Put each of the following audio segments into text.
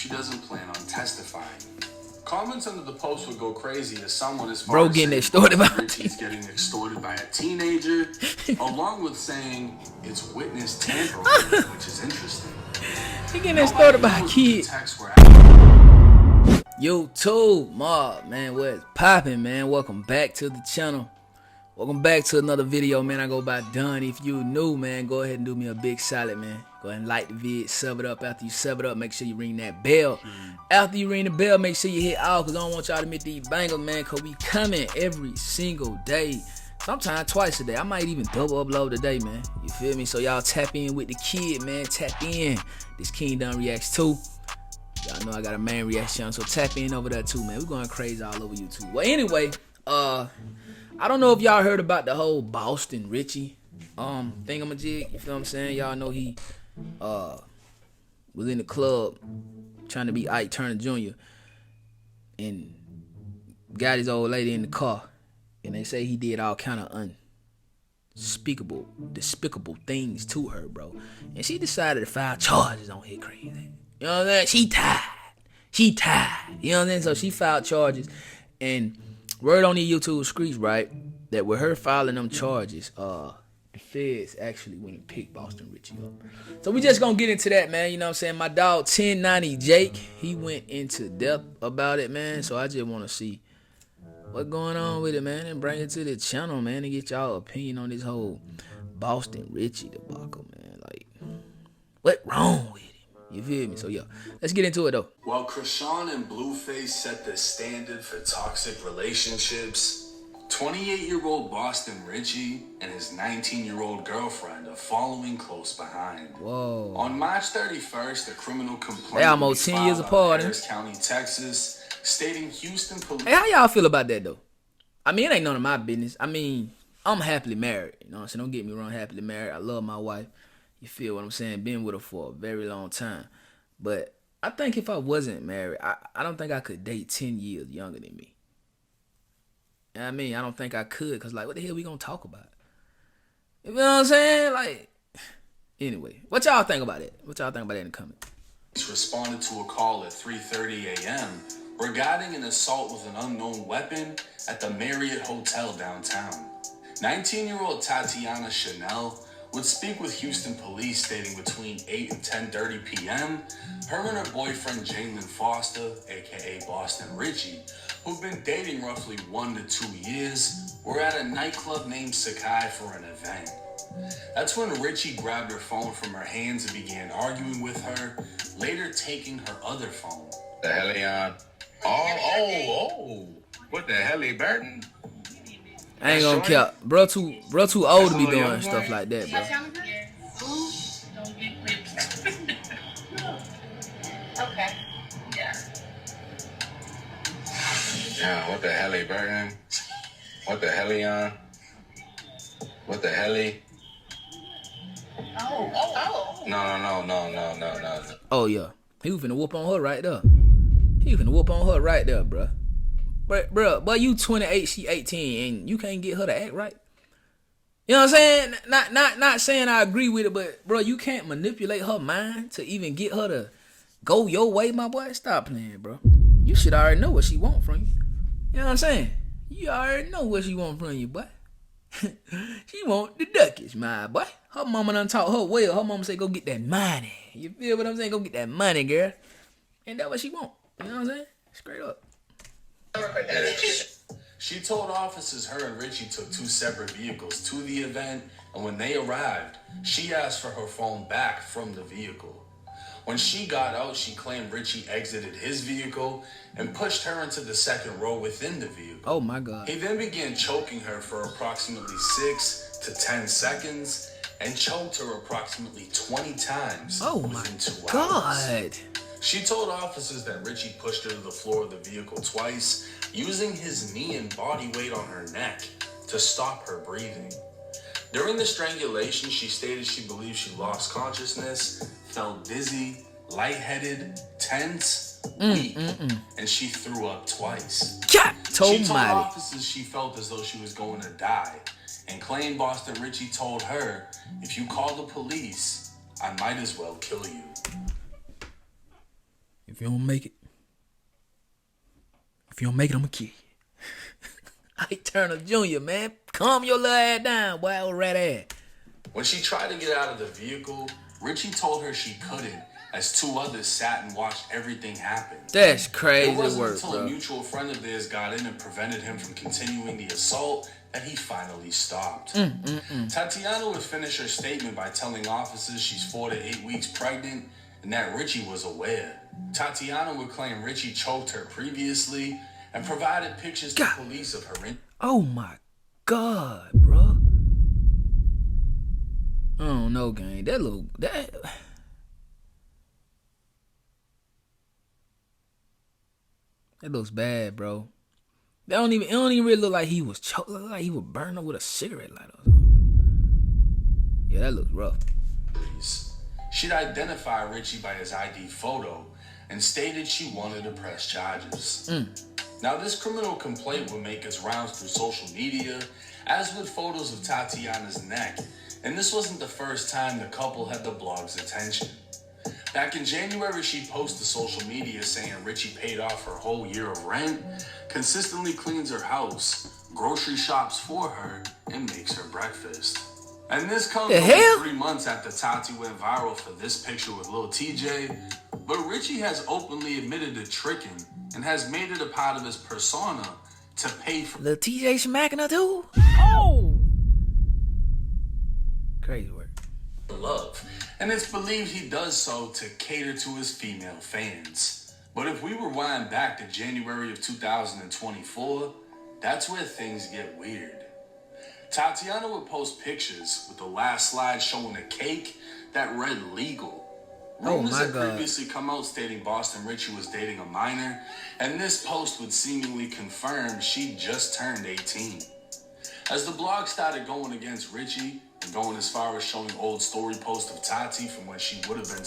she doesn't plan on testifying. Comments under the post would go crazy as someone as far as getting extorted by Richey's getting extorted by a teenager, along with saying it's witness tampering, which is interesting. He getting extorted by a kid. YouTube, mob, man, what's poppin', man? Welcome back to the channel. Welcome back to another video, man. I go by Dunn. If you new, man, go ahead and do me a big solid, man. Go ahead and like the vid, sub it up. After you sub it up, make sure you ring that bell. After you ring the bell, make sure you hit all, because I don't want y'all to miss these bangers, man, because we coming every single day. Sometimes twice a day. I might even double upload today, man. You feel me? So y'all tap in with the kid, man. Tap in. This King Dunn Reacts too. Y'all know I got a main reaction, so tap in over there too, man. We're going crazy all over YouTube. Well, anyway, I don't know if y'all heard about the whole Boston Richey thingamajig. You feel what I'm saying? Y'all know he was in the club trying to be Ike Turner Jr. and got his old lady in the car, and they say he did all kind of unspeakable, despicable things to her, bro. And she decided to file charges on his crazy. You know what I'm saying? She tied. You know what I'm saying? So she filed charges, and word on the YouTube streets, right, that with her filing them charges, the feds actually went and picked Boston Richey up. So we just gonna get into that, man. You know what I'm saying? My dog 1090 Jake, he went into depth about it, man. So I just want to see what's going on with it, man, and bring it to the channel, man, and get y'all opinion on this whole Boston Richey debacle, man. Like, what wrong with it? You feel me? So, yo, let's get into it, though. While Krishan and Blueface set the standard for toxic relationships, 28-year-old Boston Richey and his 19-year-old girlfriend are following close behind. Whoa. On March 31st, a criminal complaint they almost 10 years apart, Harris County, Texas, stating Houston police... Hey, how y'all feel about that, though? I mean, it ain't none of my business. I mean, I'm happily married. You know what I'm saying? Don't get me wrong, happily married. I love my wife. You feel what I'm saying? Been with her for a very long time. But I think if I wasn't married, I don't think I could date 10 years younger than me. You know what I mean? I don't think I could, because, like, what the hell we gonna talk about? You know what I'm saying? Like, anyway, what y'all think about it? What y'all think about it in the comments? Responded to a call at 3:30 a.m. regarding an assault with an unknown weapon at the Marriott Hotel downtown. 19-year-old Tatiana Chanel would speak with Houston police, stating between 8 and 10:30 p.m., her and her boyfriend Jalen Foster, aka Boston Richey, who've been dating roughly 1 to 2 years, were at a nightclub named Sakai for an event. That's when Richey grabbed her phone from her hands and began arguing with her, later taking her other phone. The hell he on? Oh, what the hell he Burton? I ain't gonna care. Bro too old to be doing stuff like that, bro. Okay. Yeah, what the hell he Burton? What the hell he on? What the hell he? Oh. No. Oh, yeah. He was finna whoop on her right there. He was finna whoop on her right there, bro. But you 28, she 18, and you can't get her to act right. You know what I'm saying? Not saying I agree with it, but bro, you can't manipulate her mind to even get her to go your way, my boy. Stop playing, bro. You should already know what she want from you. You know what I'm saying? You already know what she want from you, boy. She want the ducats, my boy. Her mama done taught her well. Her mama say, go get that money. You feel what I'm saying? Go get that money, girl. And that's what she want. You know what I'm saying? Straight up. She told officers her and Richey took 2 separate vehicles to the event, and when they arrived, she asked for her phone back from the vehicle. When she got out, she claimed Richey exited his vehicle and pushed her into the second row within the vehicle. Oh my God. He then began choking her for approximately 6 to 10 seconds and choked her approximately 20 times within 2 hours. She told officers that Richey pushed her to the floor of the vehicle twice, using his knee and body weight on her neck to stop her breathing. During the strangulation, she stated she believed she lost consciousness, felt dizzy, lightheaded, tense, weak, and she threw up twice. She told officers she felt as though she was going to die, and claimed Boston Richey told her, if you call the police, I might as well kill you. If you don't make it, I'm gonna kill you. Ike Turner Jr., man. Calm your little ass down, boy, old rat ass. When she tried to get out of the vehicle, Richey told her she couldn't, as two others sat and watched everything happen. That's crazy It wasn't work, until bro. a mutual friend of theirs got in and prevented him from continuing the assault that he finally stopped. Tatiana would finish her statement by telling officers she's 4 to 8 weeks pregnant and that Richey was aware. Tatiana would claim Richey choked her previously and provided pictures to police of her. Oh my God, bro. I don't know, gang. That looks bad, bro. It don't even really look like he was choked. It look like he was burned up with a cigarette lighter or something. Yeah, that looks rough. She'd identify Richey by his ID photo and stated she wanted to press charges. Now, this criminal complaint would make its rounds through social media, as would photos of Tatiana's neck, and this wasn't the first time the couple had the blog's attention. Back in January, she posted to social media saying Richey paid off her whole year of rent, consistently cleans her house, grocery shops for her, and makes her breakfast. And this comes only 3 months after Tati went viral for this picture with Lil TJ, but Richey has openly admitted to tricking and has made it a part of his persona to pay for Lil TJ smacking her too? Oh! Crazy work. love, and it's believed he does so to cater to his female fans. But if we rewind back to January of 2024, that's where things get weird. Tatiana would post pictures with the last slide showing a cake that read legal. Rumors had previously come out stating Boston Richey was dating a minor, and this post would seemingly confirm she just turned 18. As the blog started going against Richey and going as far as showing old story posts of Tati from when she would have been...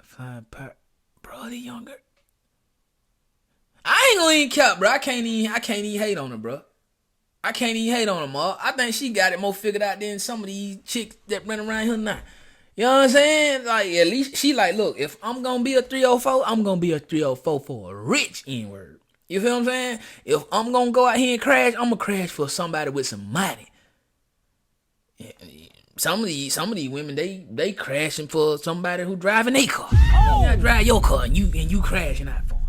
Fine part. Bro, the younger. I ain't gonna even cap, bro. I can't even hate on her, bro. I can't even hate on her, ma. I think she got it more figured out than some of these chicks that run around here now. You know what I'm saying? Like, at least she like, look, if I'm gonna be a 304, I'm gonna be a 304 for a rich N-word. You feel what I'm saying? If I'm gonna go out here and crash, I'm gonna crash for somebody with some money. Some of these women, they crashing for somebody who driving their car. Oh. You gotta drive your car and you crashing out for him.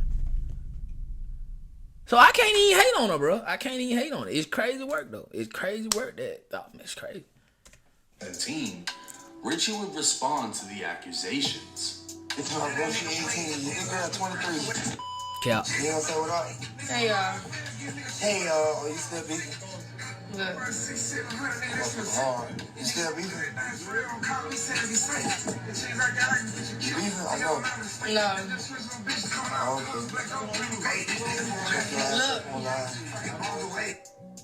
So I can't even hate on her, bro. I can't even hate on it. It's crazy work, though. It's crazy work it's crazy. 17, Richey would respond to the accusations. It's my girl, she 18. You think girl 23? Cap. You know what I'm saying? Hey, y'all. Hey, y'all. Are you still beefing? Look. Hard. You still beefing? You beefing? I know. No. Okay. Look.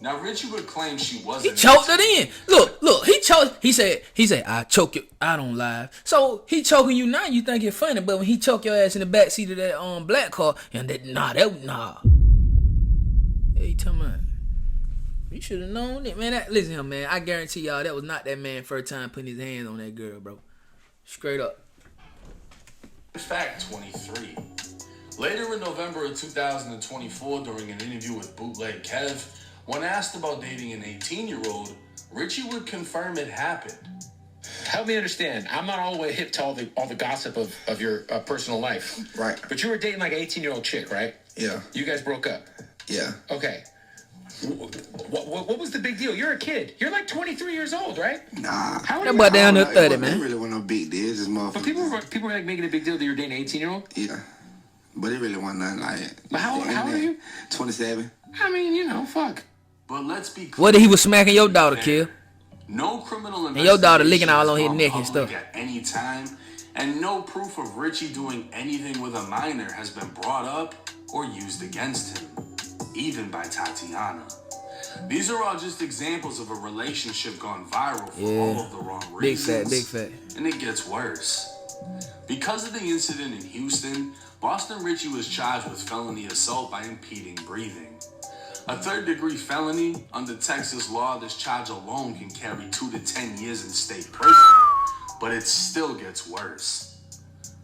Now, Richey would claim she He wasn't... choked it in. Look, he choked. He said, I choke you out on live. So he choking you now, you think it's funny, but when he choke your ass in the back seat of that black car, and that nah. Hey, tell me, you should have known it, man. Listen here, man. I guarantee y'all that was not that man first time putting his hands on that girl, bro. Straight up. In fact, 23. Later in November of 2024, during an interview with Bootleg Kev, when asked about dating an 18-year-old, Richey would confirm it happened. Help me understand. I'm not all the way hip to all the gossip of your personal life. Right. But you were dating like an 18-year-old chick, right? Yeah. You guys broke up. Yeah. Okay. What was the big deal? You're a kid. You're like 23 years old, right? Nah. How old That are boy you? down there 30, man. It really wasn't no big deal. It's just motherfuckers. But people were like making a big deal that you're dating an 18-year-old? Yeah. But it really wasn't nothing like it. But how old are you? 27. I mean, fuck. But let's be clear. What if he was smacking your daughter, Kill? No criminal And your daughter licking all on his investigation neck has and gone stuff. public at any time, and no proof of Richey doing anything with a minor has been brought up or used against him, even by Tatiana. These are all just examples of a relationship gone viral for all of the wrong reasons. Big fat. And it gets worse. Because of the incident in Houston, Boston Richey was charged with felony assault by impeding breathing. A third-degree felony, under Texas law, this charge alone can carry 2 to 10 years in state prison. But it still gets worse.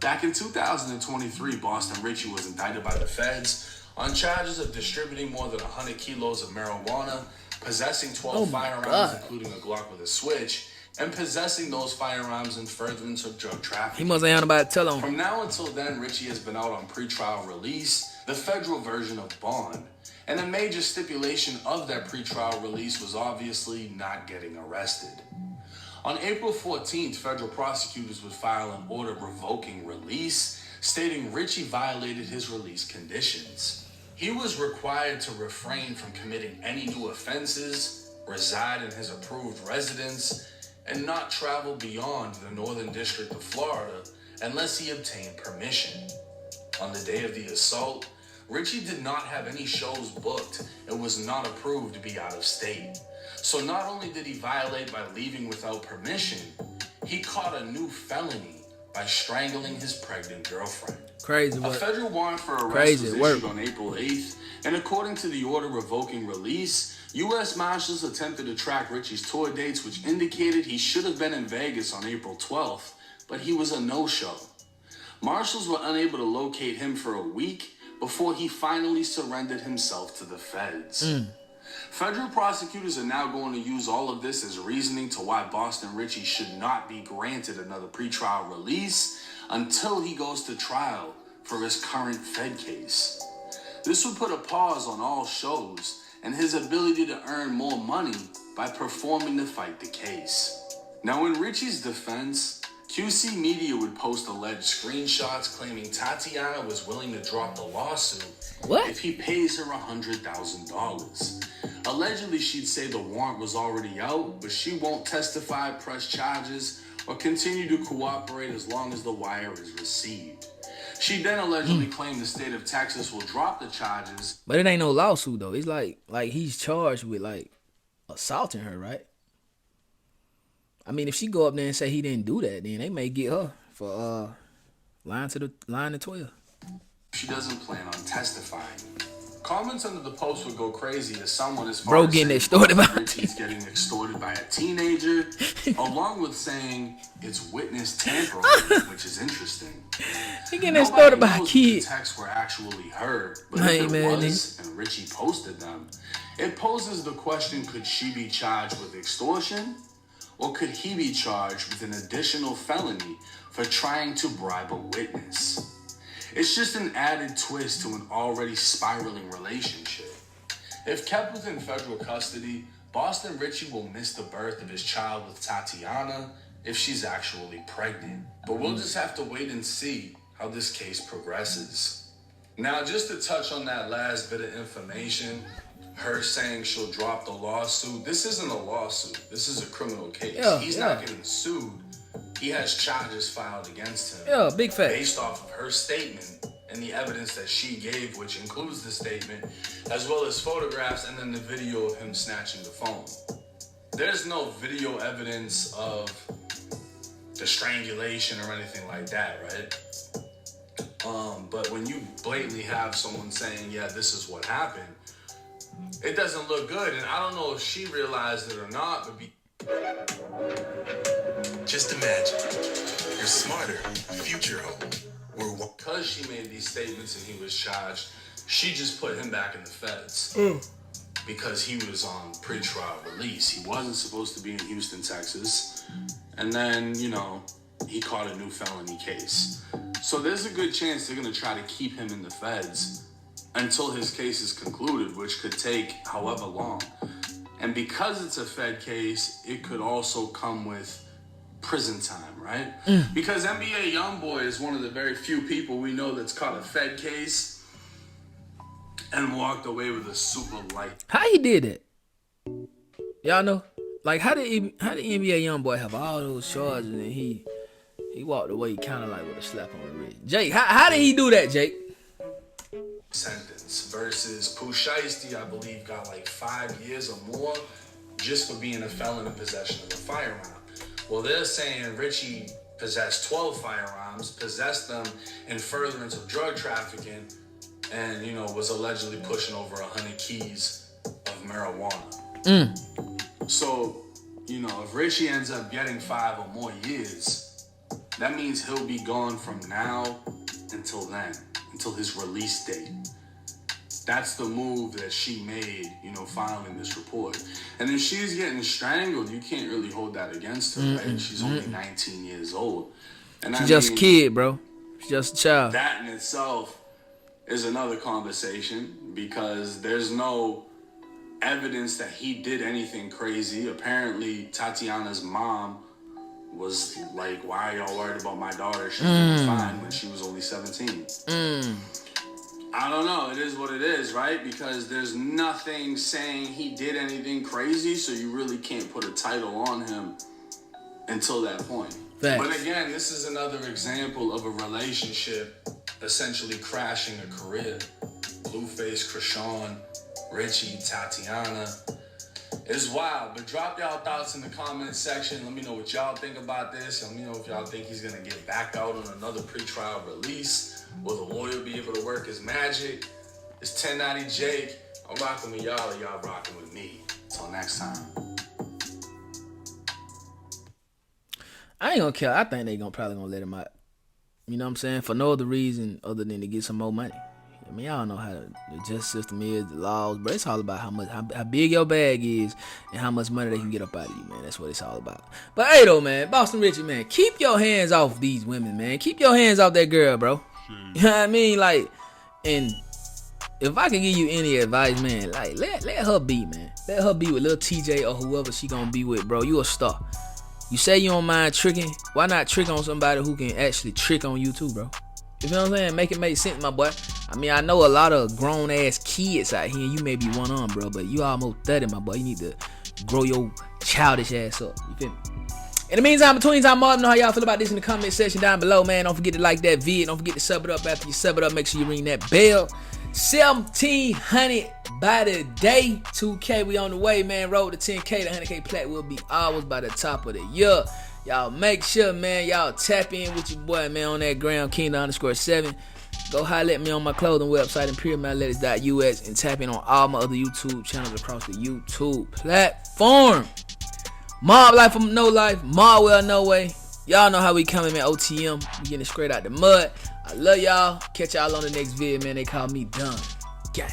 Back in 2023, Boston Richey was indicted by the feds on charges of distributing more than 100 kilos of marijuana, possessing 12 firearms, including a Glock with a switch, and possessing those firearms in furtherance of drug trafficking. He must have had nobody to tell him. From now until then, Richey has been out on pretrial release, the federal version of bond. And a major stipulation of that pretrial release was obviously not getting arrested. On April 14th, federal prosecutors would file an order revoking release, stating Richey violated his release conditions. He was required to refrain from committing any new offenses, reside in his approved residence, and not travel beyond the Northern District of Florida unless he obtained permission. On the day of the assault, Richey did not have any shows booked and was not approved to be out of state. So not only did he violate by leaving without permission, he caught a new felony by strangling his pregnant girlfriend. Crazy work. A federal warrant for arrest was issued on April 8th, and according to the order revoking release, U.S. Marshals attempted to track Richey's tour dates, which indicated he should have been in Vegas on April 12th, but he was a no-show. Marshals were unable to locate him for a week before he finally surrendered himself to the feds. Federal prosecutors are now going to use all of this as reasoning to why Boston Richey should not be granted another pretrial release until he goes to trial for his current Fed case. This would put a pause on all shows and his ability to earn more money by performing to fight the case. Now, in Richey's defense, QC Media would post alleged screenshots claiming Tatiana was willing to drop the lawsuit if he pays her $100,000. Allegedly, she'd say the warrant was already out, but she won't testify, press charges, or continue to cooperate as long as the wire is received. She then allegedly claimed the state of Texas will drop the charges. But it ain't no lawsuit, though. It's like he's charged with, like, assaulting her, right? I mean, if she go up there and say he didn't do that, then they may get her for lying to 12. She doesn't plan on testifying. Comments under the post would go crazy as someone as far as getting extorted by Richey's getting extorted by a teenager, along with saying it's witness tampering, which is interesting. He getting extorted by a kid. The texts were actually heard, but if it was, and Richey posted them, it poses the question: could she be charged with extortion, or could he be charged with an additional felony for trying to bribe a witness? It's just an added twist to an already spiraling relationship. If kept within federal custody, Boston Richey will miss the birth of his child with Tatiana if she's actually pregnant. But we'll just have to wait and see how this case progresses. Now, just to touch on that last bit of information, her saying she'll drop the lawsuit, this isn't a lawsuit. This is a criminal case. He's not getting sued. He has charges filed against him. Yeah, big fact. Based off of her statement and the evidence that she gave, which includes the statement, as well as photographs and then the video of him snatching the phone. There's no video evidence of the strangulation or anything like that, right? But when you blatantly have someone saying, yeah, this is what happened, it doesn't look good. And I don't know if she realized it or not, but just imagine, you're smarter, future hope. Because she made these statements and he was charged, she just put him back in the feds. Because he was on pretrial release. He wasn't supposed to be in Houston, Texas. And then, he caught a new felony case. So there's a good chance they're going to try to keep him in the feds until his case is concluded, which could take however long. And because it's a Fed case, it could also come with prison time, right? Because NBA Youngboy is one of the very few people we know that's caught a Fed case and walked away with a super light. How he did it? Y'all know? Like, how did NBA Youngboy have all those charges and he walked away kind of like with a slap on the wrist? Jake, how did he do that, Jake? Sentence versus Pooh Shiesty, I believe, got like 5 years or more just for being a felon in possession of a firearm. Well, they're saying Richey possessed 12 firearms, possessed them in furtherance of drug trafficking, and, was allegedly pushing over 100 keys of marijuana. So, if Richey ends up getting 5 or more years, that means he'll be gone from now until then, until his release date. That's the move that she made, filing this report. And if she's getting strangled, you can't really hold that against her, right? She's only 19 years old. And She's just a kid, bro. She's just a child. That in itself is another conversation because there's no evidence that he did anything crazy. Apparently, Tatiana's mom was like, why are y'all worried about my daughter? She's gonna be fine when she was only 17. I don't know. It is what it is, right? Because there's nothing saying he did anything crazy, so you really can't put a title on him until that point. Facts. But again, this is another example of a relationship essentially crashing a career. Blueface, Krishan, Richey, Tatiana. It's wild, but drop y'all thoughts in the comment section. Let me know what y'all think about this. Let me know if y'all think he's going to get back out on another pretrial release. Will the lawyer be able to work his magic? It's 1090 Jake. I'm rocking with y'all and y'all rocking with me. Until next time. I ain't gonna care. I think they probably gonna let him out. You know what I'm saying? For no other reason other than to get some more money. I mean, y'all know how the justice system is, the laws, but it's all about how big your bag is and how much money they can get up out of you, man. That's what it's all about. But hey, though, man, Boston Richey, man, keep your hands off these women, man. Keep your hands off that girl, bro. You know what I mean? Like, and if I can give you any advice, man, like, let her be, man. Let her be with little TJ or whoever she gonna be with, bro. You a star. You say you don't mind tricking. Why not trick on somebody who can actually trick on you too, bro? You know what I'm saying? Make it make sense, my boy. I mean, I know a lot of grown-ass kids out here, and you may be one on, bro, but you almost 30, my boy. You need to grow your childish ass up. You feel me? In the meantime, between time, let me know how y'all feel about this in the comment section down below, man. Don't forget to like that vid. Don't forget to sub it up. After you sub it up, make sure you ring that bell. 1,700 by the day. 2K, we on the way, man. Road to 10K. The 100K plat will be ours by the top of the year. Y'all make sure, man, y'all tap in with your boy, man, on that gram, Kingdom_7. Go holler at me on my clothing website, ImperialMathletics.us, and tap in on all my other YouTube channels across the YouTube platform. Mob Life or No Life, Mob Well No Way. Y'all know how we coming, man. OTM, we getting it straight out the mud. I love y'all. Catch y'all on the next vid, man. They call me Done Gang.